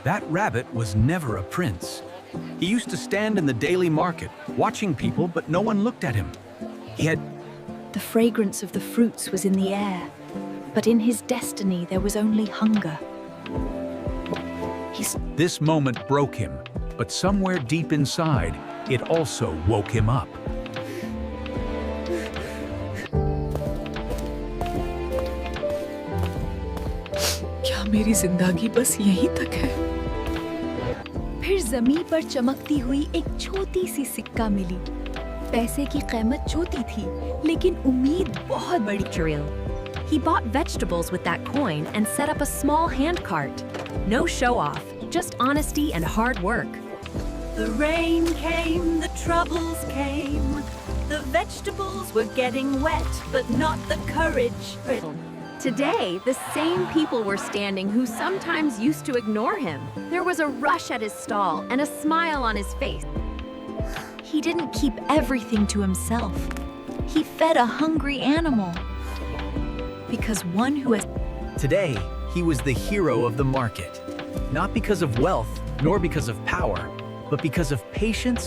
That rabbit was never a prince. He used to stand in the daily market, watching people, but no one looked at him. He had The fragrance of the fruits was in the air, but in his destiny there was only hunger. This moment broke him, but somewhere deep inside, it also woke him up. क्या मेरी जिंदगी बस यहीं तक है? फिर जमीन पर चमकती हुई एक छोटी सी सिक्का मिली। पैसे की कीमत छोटी थी, लेकिन उम्मीद बहुत बड़ी। He bought vegetables with that coin and set up a small hand cart. No show-off, just honesty and hard work. The rain came, the troubles came. The vegetables were getting wet, but not the courage. Today, the same people were standing who sometimes used to ignore him. There was a rush at his stall and a smile on his face. He didn't keep everything to himself. He fed a hungry animal. Because one who has... Today, he was the hero of the market. Not because of wealth, nor because of power, but because of patience